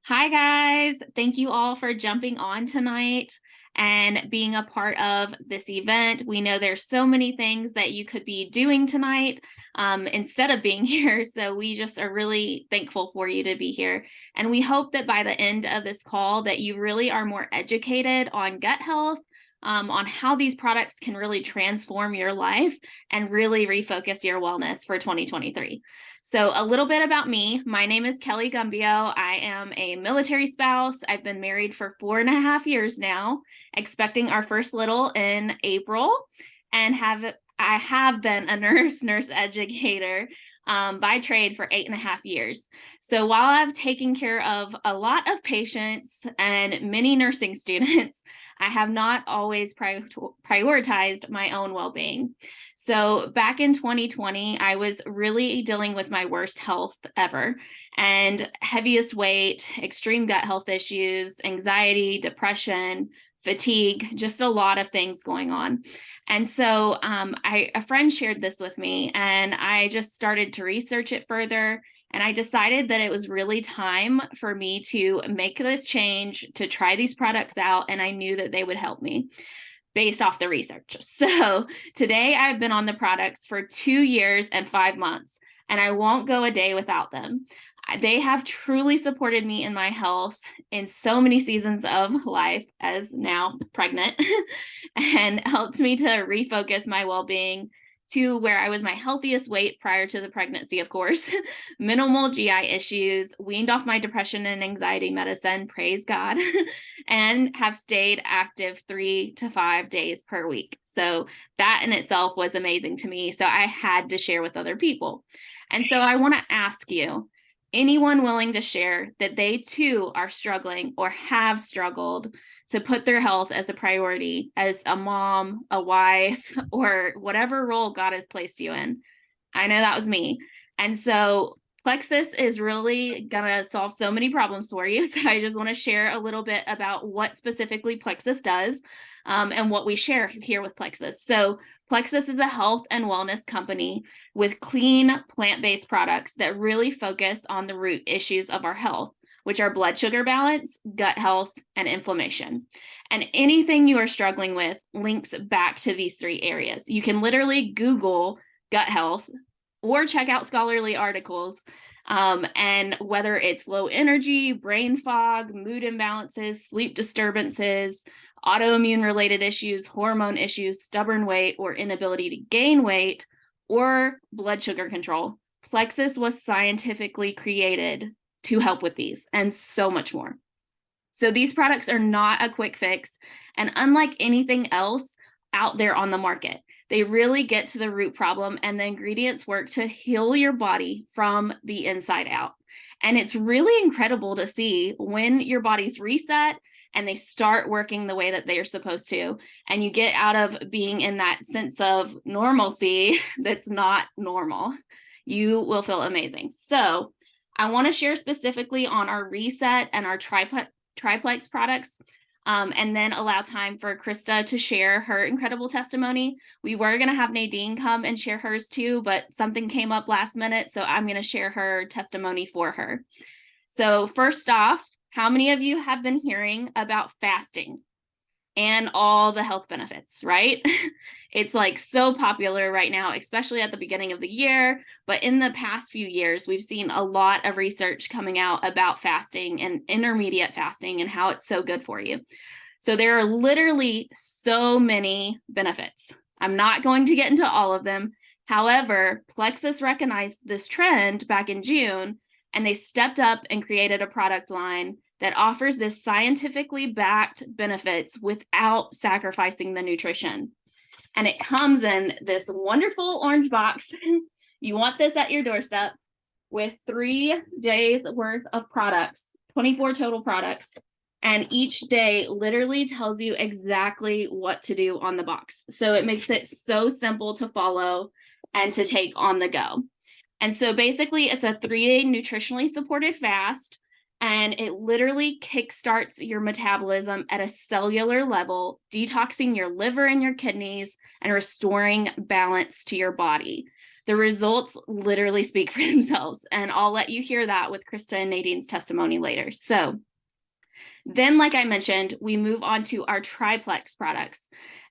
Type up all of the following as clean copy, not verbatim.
Hi, guys. Thank you all for jumping on tonight and being a part of this event. We know there's so many things that you could be doing tonight instead of being here. So we just are really thankful for you to be here. And we hope that by the end of this call that you really are more educated on gut health, on how these products can really transform your life and really refocus your wellness for 2023. So a little bit about me. My name is Kelly Gumbio. I am a military spouse. I've been married for 4.5 years now, expecting our first little in April, and I have been a nurse educator by trade for 8.5 years. So while I've taken care of a lot of patients and many nursing students, I have not always prioritized my own well-being. So back in 2020, I was really dealing with my worst health ever, and heaviest weight, extreme gut health issues, anxiety, depression, fatigue, just a lot of things going on. And so a friend shared this with me, and I just started to research it further. And I decided that it was really time for me to make this change, to try these products out, and I knew that they would help me based off the research. So today I've been on the products for 2 years and 5 months, and I won't go a day without them. They have truly supported me in my health in so many seasons of life, as now pregnant, and helped me to refocus my well-being to where I was my healthiest weight prior to the pregnancy, of course, minimal GI issues, weaned off my depression and anxiety medicine, praise God, and have stayed active 3 to 5 days per week. So that in itself was amazing to me. So I had to share with other people. And so I want to ask you, anyone willing to share that they too are struggling or have struggled to put their health as a priority as a mom, a wife, or whatever role God has placed you in? I know that was me. And so Plexus is really going to solve so many problems for you. So I just want to share a little bit about what specifically Plexus does and what we share here with Plexus. So Plexus is a health and wellness company with clean plant-based products that really focus on the root issues of our health, which are blood sugar balance, gut health, and inflammation. And anything you are struggling with links back to these 3 areas. You can literally Google gut health or check out scholarly articles. And whether it's low energy, brain fog, mood imbalances, sleep disturbances, autoimmune related issues, hormone issues, stubborn weight, or inability to gain weight, or blood sugar control, Plexus was scientifically created to help with these and so much more. So these products are not a quick fix, and unlike anything else out there on the market, they really get to the root problem, and the ingredients work to heal your body from the inside out. And it's really incredible to see when your body's reset and they start working the way that they are supposed to, and you get out of being in that sense of normalcy that's not normal. You will feel amazing. So I want to share specifically on our Reset and our Triplex products, and then allow time for Krista to share her incredible testimony. We were going to have Nadine come and share hers too, but something came up last minute, so I'm going to share her testimony for her. So first off, how many of you have been hearing about fasting and all the health benefits, right? It's like so popular right now, especially at the beginning of the year. But in the past few years, we've seen a lot of research coming out about fasting and intermediate fasting and how it's so good for you. So there are literally so many benefits. I'm not going to get into all of them. However, Plexus recognized this trend back in June, and they stepped up and created a product line that offers this scientifically backed benefits without sacrificing the nutrition. And it comes in this wonderful orange box. You want this at your doorstep with 3 days worth of products, 24 total products. And each day literally tells you exactly what to do on the box. So it makes it so simple to follow and to take on the go. And so basically it's a 3-day nutritionally supported fast, and it literally kickstarts your metabolism at a cellular level, detoxing your liver and your kidneys and restoring balance to your body. The results literally speak for themselves, and I'll let you hear that with Krista and Nadine's testimony later. So then, like I mentioned, we move on to our Triplex products.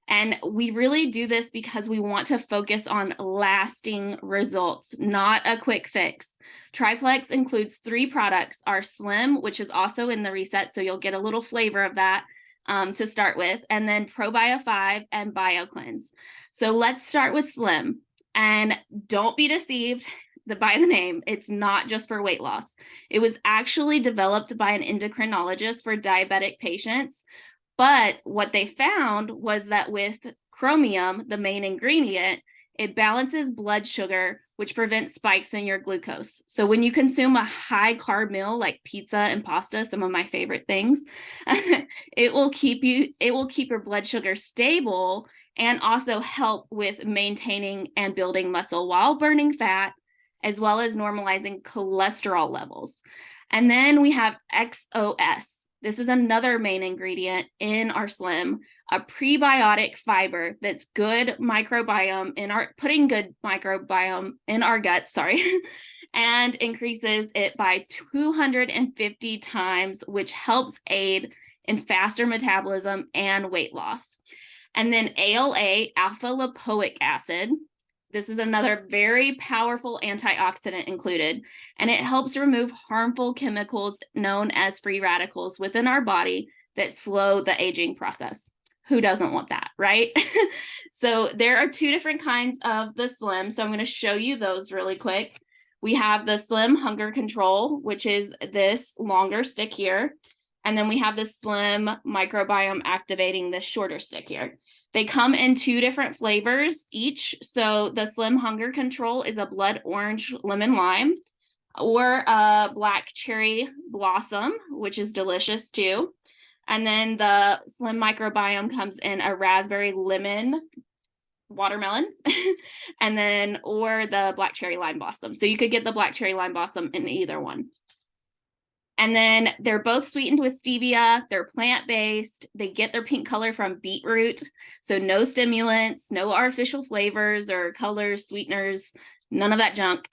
And we really do this because we want to focus on lasting results, not a quick fix. Triplex includes 3 products, our Slim, which is also in the reset, so you'll get a little flavor of that to start with, and then ProBio 5 and BioCleanse. So let's start with Slim. And don't be deceived by the name, it's not just for weight loss. It was actually developed by an endocrinologist for diabetic patients. But what they found was that with chromium, the main ingredient, it balances blood sugar, which prevents spikes in your glucose. So when you consume a high carb meal like pizza and pasta, some of my favorite things, it will keep your blood sugar stable and also help with maintaining and building muscle while burning fat, as well as normalizing cholesterol levels. And then we have XOS. This is another main ingredient in our Slim, a prebiotic fiber that's good microbiome putting good microbiome in our guts, and increases it by 250 times, which helps aid in faster metabolism and weight loss. And then ALA, alpha lipoic acid. This is another very powerful antioxidant included, and it helps remove harmful chemicals known as free radicals within our body that slow the aging process. Who doesn't want that, right? So there are 2 different kinds of the Slim, so I'm going to show you those really quick. We have the Slim Hunger Control, which is this longer stick here, and then we have the Slim Microbiome Activating, this shorter stick here. They come in 2 different flavors each. So the Slim Hunger Control is a blood orange lemon lime, or a black cherry blossom, which is delicious too. And then the Slim Microbiome comes in a raspberry lemon watermelon, and then or the black cherry lime blossom. So you could get the black cherry lime blossom in either one. And then they're both sweetened with stevia. They're plant-based. They get their pink color from beetroot. So no stimulants, no artificial flavors or colors, sweeteners, none of that junk.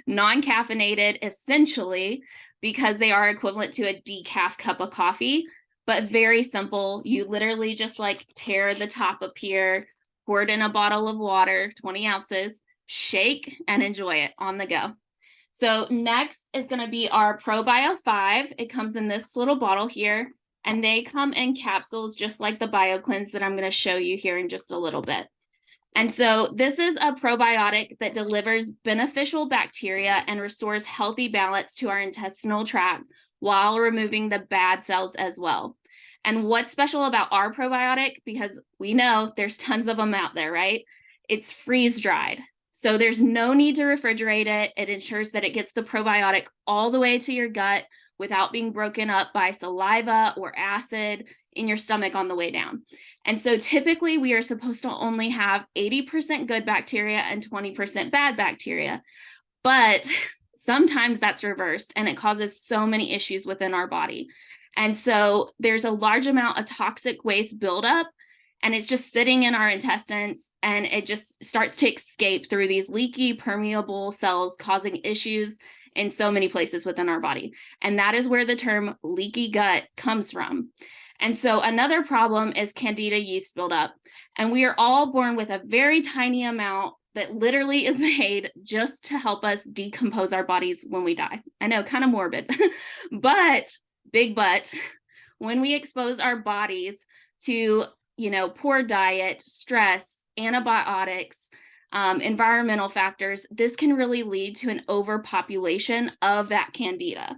Non-caffeinated, essentially, because they are equivalent to a decaf cup of coffee, but very simple. You literally just like tear the top up here, pour it in a bottle of water, 20 ounces, shake, and enjoy it on the go. So next is going to be our ProBio 5. It comes in this little bottle here, and they come in capsules just like the BioCleanse that I'm going to show you here in just a little bit. And so this is a probiotic that delivers beneficial bacteria and restores healthy balance to our intestinal tract while removing the bad cells as well. And what's special about our probiotic, because we know there's tons of them out there, right? It's freeze dried. So there's no need to refrigerate it. It ensures that it gets the probiotic all the way to your gut without being broken up by saliva or acid in your stomach on the way down. And so typically we are supposed to only have 80% good bacteria and 20% bad bacteria, but sometimes that's reversed and it causes so many issues within our body. And so there's a large amount of toxic waste buildup, and it's just sitting in our intestines, and it just starts to escape through these leaky, permeable cells, causing issues in so many places within our body. And that is where the term leaky gut comes from. And so another problem is candida yeast buildup. And we are all born with a very tiny amount that literally is made just to help us decompose our bodies when we die. I know, kind of morbid, but big but, when we expose our bodies to poor diet, stress, antibiotics, environmental factors, this can really lead to an overpopulation of that candida.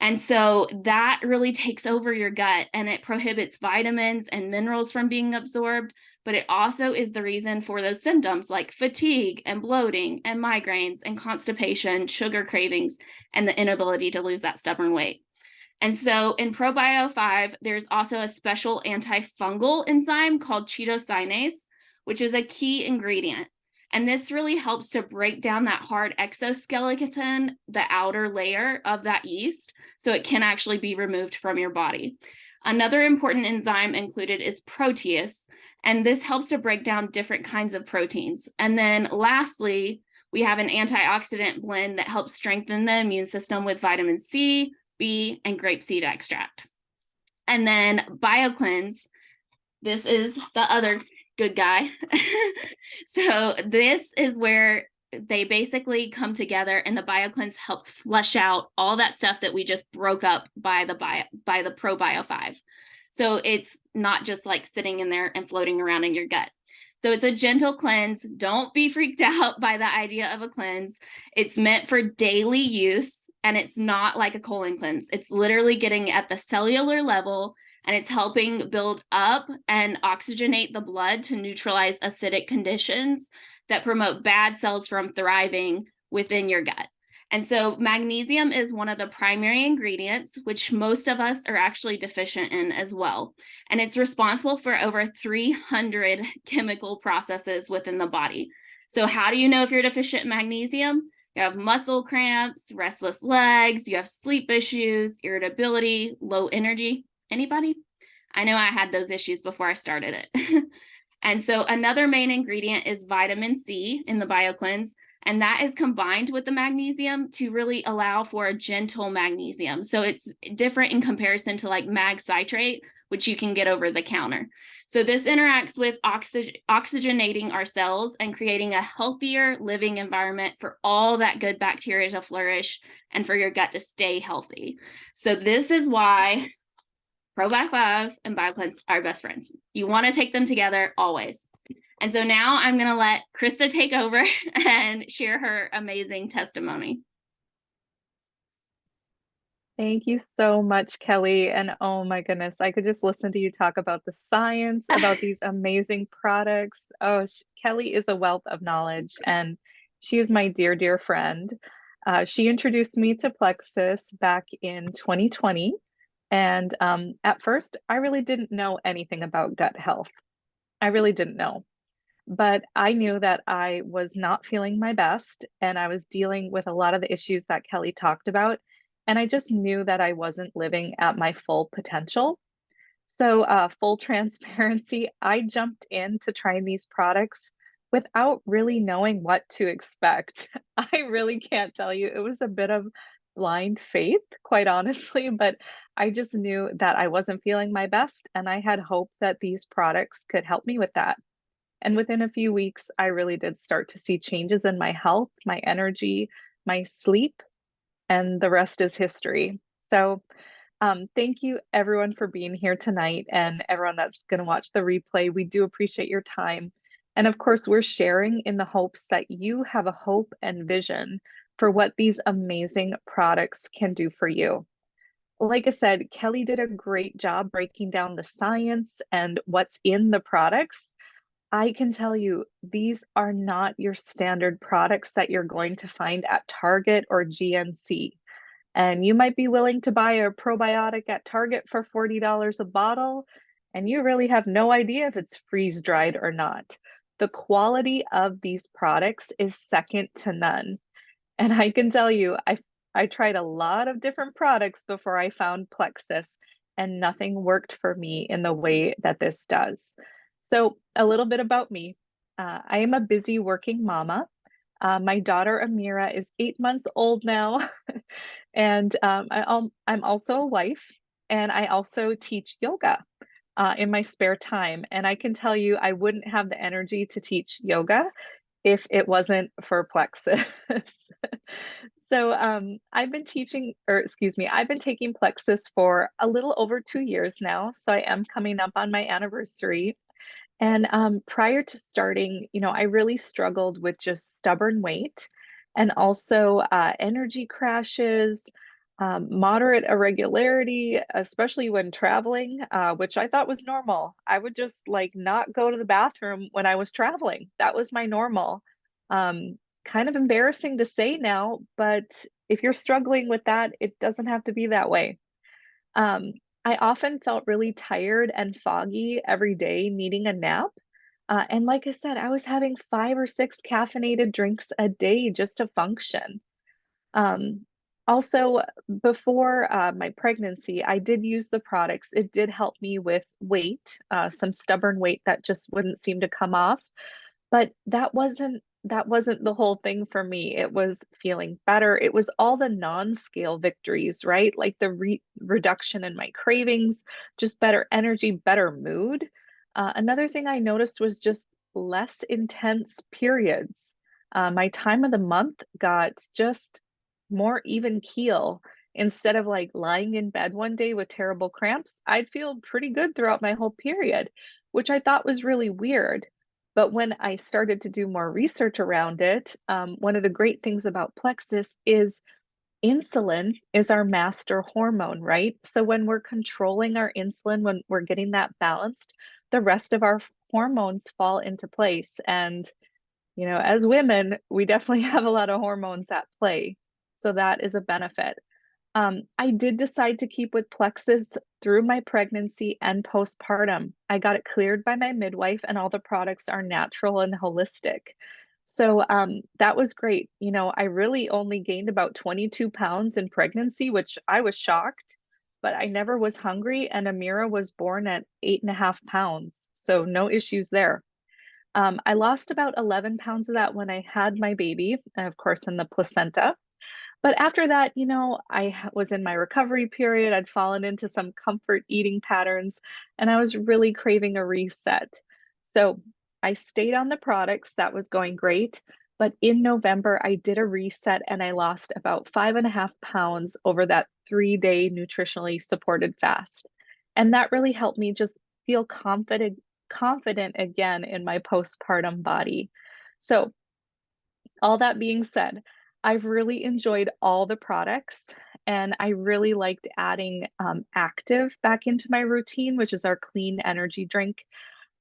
And so that really takes over your gut, and it prohibits vitamins and minerals from being absorbed, but it also is the reason for those symptoms like fatigue and bloating and migraines and constipation, sugar cravings, and the inability to lose that stubborn weight. And so in ProBio 5, there's also a special antifungal enzyme called chitokinase, which is a key ingredient. And this really helps to break down that hard exoskeleton, the outer layer of that yeast, so it can actually be removed from your body. Another important enzyme included is protease, and this helps to break down different kinds of proteins. And then lastly, We have an antioxidant blend that helps strengthen the immune system with vitamin C, B, and grapeseed extract. And then BioCleanse, this is the other good guy. So this is where they basically come together, and the BioCleanse helps flush out all that stuff that we just broke up by the ProBio 5. So it's not just like sitting in there and floating around in your gut. So it's a gentle cleanse. Don't be freaked out by the idea of a cleanse. It's meant for daily use, and it's not like a colon cleanse. It's literally getting at the cellular level, and it's helping build up and oxygenate the blood to neutralize acidic conditions that promote bad cells from thriving within your gut. And so magnesium is one of the primary ingredients, which most of us are actually deficient in as well. And it's responsible for over 300 chemical processes within the body. So how do you know if you're deficient in magnesium? You have muscle cramps, restless legs, you have sleep issues, irritability, low energy. Anybody? I know I had those issues before I started it. And so another main ingredient is vitamin C in the BioCleanse, and that is combined with the magnesium to really allow for a gentle magnesium. So it's different in comparison to like mag citrate, which you can get over the counter. So this interacts with oxygenating our cells and creating a healthier living environment for all that good bacteria to flourish and for your gut to stay healthy. So this is why ProBio 5 and BioCleanse are best friends. You want to take them together always. And so now I'm going to let Krista take over and share her amazing testimony. Thank you so much, Kelly. And oh my goodness, I could just listen to you talk about the science, about these amazing products. Oh, Kelly is a wealth of knowledge, and she is my dear, dear friend. She introduced me to Plexus back in 2020. And at first, I really didn't know anything about gut health. I really didn't know. But I knew that I was not feeling my best, and I was dealing with a lot of the issues that Kelly talked about. And I just knew that I wasn't living at my full potential. So, full transparency, I jumped into trying these products without really knowing what to expect. I really can't tell you. It was a bit of blind faith, quite honestly, but I just knew that I wasn't feeling my best, and I had hope that these products could help me with that. And within a few weeks, I really did start to see changes in my health, my energy, my sleep, and the rest is history. So, thank you everyone for being here tonight, and everyone that's going to watch the replay. We do appreciate your time. And of course, we're sharing in the hopes that you have a hope and vision for what these amazing products can do for you. Like I said, Kelly did a great job breaking down the science and what's in the products. I can tell you, these are not your standard products that you're going to find at Target or GNC. And you might be willing to buy a probiotic at Target for $40 a bottle, and you really have no idea if it's freeze dried or not. The quality of these products is second to none. And I can tell you, I tried a lot of different products before I found Plexus, and nothing worked for me in the way that this does. So, a little bit about me. I am a busy working mama. My daughter Amira is 8 months old now, and I'm also a wife, and I also teach yoga in my spare time. And I can tell you, I wouldn't have the energy to teach yoga if it wasn't for Plexus. So I've been teaching, or excuse me, I've been taking Plexus for a little over 2 years now. So I am coming up on my anniversary. And prior to starting, I really struggled with just stubborn weight and also energy crashes, moderate irregularity, especially when traveling, which I thought was normal. I would just like not go to the bathroom when I was traveling. That was my normal. Kind of embarrassing to say now, but if you're struggling with that, it doesn't have to be that way. Um, I often felt really tired and foggy every day, needing a nap. And like I said, I was having 5 or 6 caffeinated drinks a day just to function. Um, Also, before my pregnancy, I did use the products. It did help me with weight, some stubborn weight that just wouldn't seem to come off. But that wasn't that wasn't the whole thing for me. It was feeling better. It was all the non-scale victories, right? Like the reduction in my cravings, just better energy, better mood. Another thing I noticed was just less intense periods. My time of the month got just more even keel. Instead of like lying in bed one day with terrible cramps, I'd feel pretty good throughout my whole period, which I thought was really weird. But when I started to do more research around it, one of the great things about Plexus is insulin is our master hormone, right? So when we're controlling our insulin, when we're getting that balanced, the rest of our hormones fall into place. And, as women, we definitely have a lot of hormones at play. So that is a benefit. I did decide to keep with Plexus through my pregnancy and postpartum. I got it cleared by my midwife, and all the products are natural and holistic. So that was great. I really only gained about 22 pounds in pregnancy, which I was shocked, but I never was hungry. And Amira was born at 8.5 pounds. So no issues there. I lost about 11 pounds of that when I had my baby, and of course, in the placenta. But after that, was in my recovery period. I'd fallen into some comfort eating patterns, and I was really craving a reset. So I stayed on the products. That was going great. But in November, I did a reset and I lost about 5.5 pounds over that 3-day nutritionally supported fast. And that really helped me just feel confident again in my postpartum body. So all that being said, I've really enjoyed all the products, and I really liked adding Active back into my routine, which is our clean energy drink.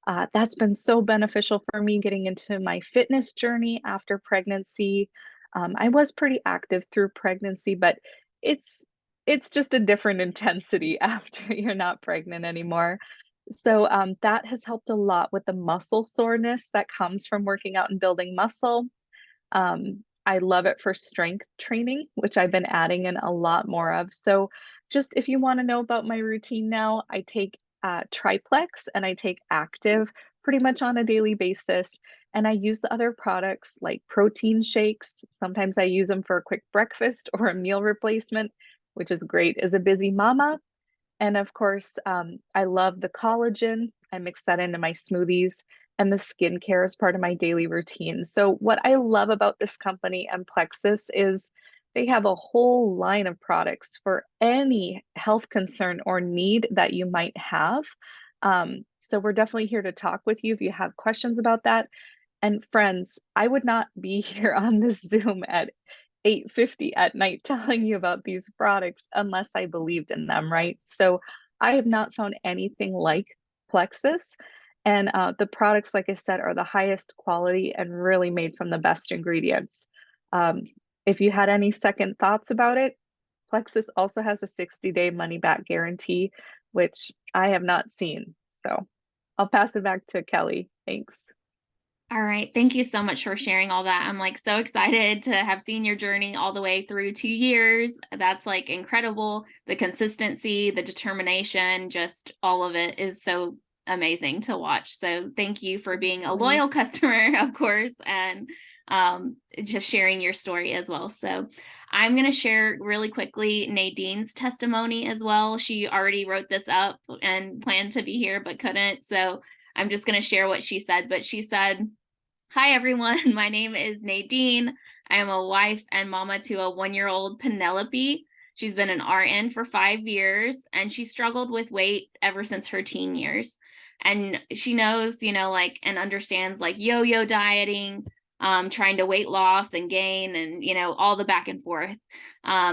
That's been so beneficial for me getting into my fitness journey after pregnancy. I was pretty active through pregnancy, but it's it's just a different intensity after you're not pregnant anymore. So that has helped a lot with the muscle soreness that comes from working out and building muscle. I love it for strength training, which I've been adding in a lot more of. So, just if you want to know about my routine now, I take Triplex and I take Active pretty much on a daily basis. And I use the other products like protein shakes. Sometimes I use them for a quick breakfast or a meal replacement, which is great as a busy mama. And of course, I love the collagen. I mix that into my smoothies, and the skincare is part of my daily routine. So, what I love about this company and Plexus is they have a whole line of products for any health concern or need that you might have. So, we're definitely here to talk with you if you have questions about that. And friends, I would not be here on this Zoom at 8:50 at night telling you about these products unless I believed in them, right? So I have not found anything like Plexus. And the products, like I said, are the highest quality and really made from the best ingredients. Um, if you had any second thoughts about it, Plexus also has a 60-day money back guarantee, which I have not seen. So I'll pass it back to Kelly. Thanks. All right. Thank you so much for sharing all that. I'm like so excited to have seen your journey all the way through 2 years. That's like incredible. The consistency, the determination, just all of it is so amazing to watch. So thank you for being a Kelly. loyal customer, of course, and just sharing your story as well. So I'm going to share really quickly Nadine's testimony as well. She already wrote this up and planned to be here, but couldn't. So I'm just going to share what she said, but she said, "Hi, everyone. My name is Nadine. I am a wife and mama to a 1-year-old Penelope. She's been an RN for 5 years, and she struggled with weight ever since her teen years. And she knows, like, and understands like yo-yo dieting, trying to weight loss and gain and, all the back and forth.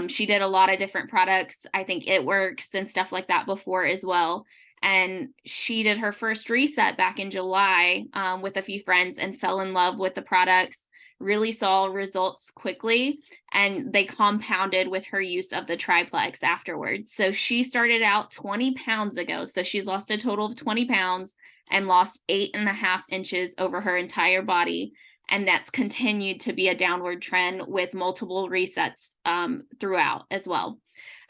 She did a lot of different products. I think It Works and stuff like that before as well. And she did her first reset back in July with a few friends and fell in love with the products, really saw results quickly, and they compounded with her use of the triplex afterwards. So she started out 20 pounds ago. So she's lost a total of 20 pounds and lost 8.5 inches over her entire body. And that's continued to be a downward trend with multiple resets throughout as well.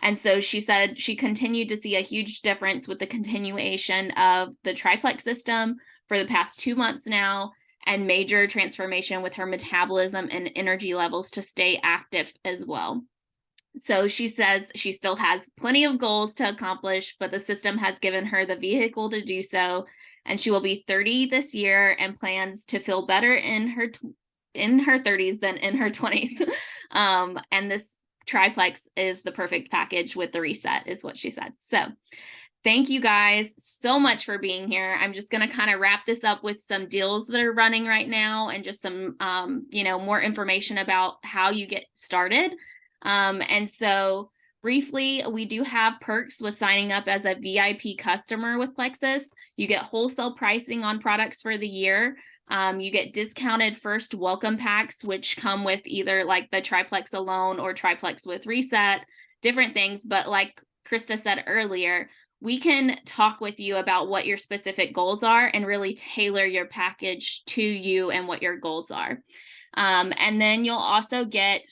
And so she said she continued to see a huge difference with the continuation of the triplex system for the past 2 months now. and major transformation with her metabolism and energy levels to stay active as well. So she says she still has plenty of goals to accomplish, but the system has given her the vehicle to do so. And she will be 30 this year and plans to feel better in her 30s than in her 20s. And this triplex is the perfect package with the reset, is what she said. So thank you guys so much for being here. I'm just going to kind of wrap this up with some deals that are running right now and just some, more information about how you get started. And so briefly, we do have perks with signing up as a VIP customer with Plexus. You get wholesale pricing on products for the year. You get discounted first welcome packs, which come with either like the triplex alone or triplex with reset, different things. But like Krista said earlier, we can talk with you about what your specific goals are and really tailor your package to you and what your goals are. And then you'll also get,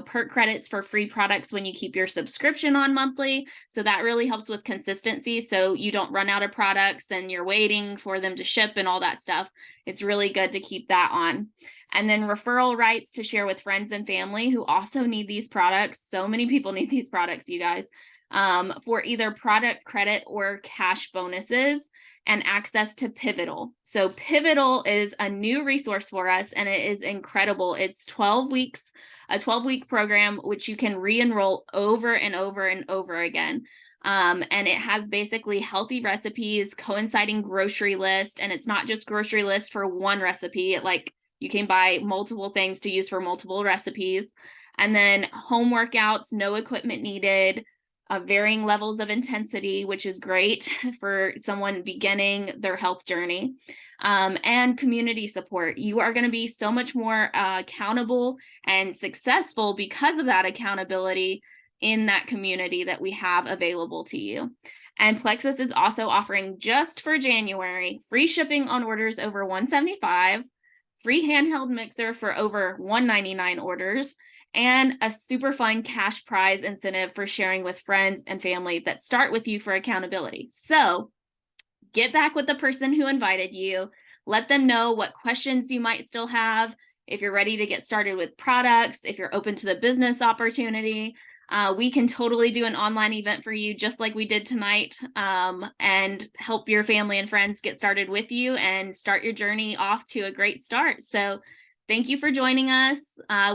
perk credits for free products when you keep your subscription on monthly. So that really helps with consistency. So you don't run out of products and you're waiting for them to ship and all that stuff. It's really good to keep that on. And then referral rights to share with friends and family who also need these products. So many people need these products, you guys, for either product credit or cash bonuses, and access to Pivotal. So Pivotal is a new resource for us, and it is incredible. It's 12 weeks, a 12-week program, which you can re-enroll over and over and over again. And it has basically healthy recipes, coinciding grocery list, and it's not just grocery list for one recipe. You can buy multiple things to use for multiple recipes. And then home workouts, no equipment needed, varying levels of intensity, which is great for someone beginning their health journey, and community support. You are going to be so much more accountable and successful because of that accountability in that community that we have available to you. And Plexus is also offering, just for January, free shipping on orders over $175, free handheld mixer for over $199 orders, and a super fun cash prize incentive for sharing with friends and family that start with you for accountability. So get back with the person who invited you. Let them know what questions you might still have. If you're ready to get started with products, if you're open to the business opportunity, we can totally do an online event for you just like we did tonight, and help your family and friends get started with you and start your journey off to a great start. So thank you for joining us.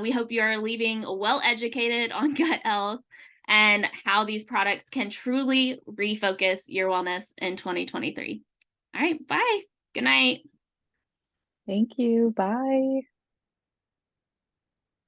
We hope you are leaving well educated on gut health and how these products can truly refocus your wellness in 2023. All right, bye. Good night. Thank you. Bye.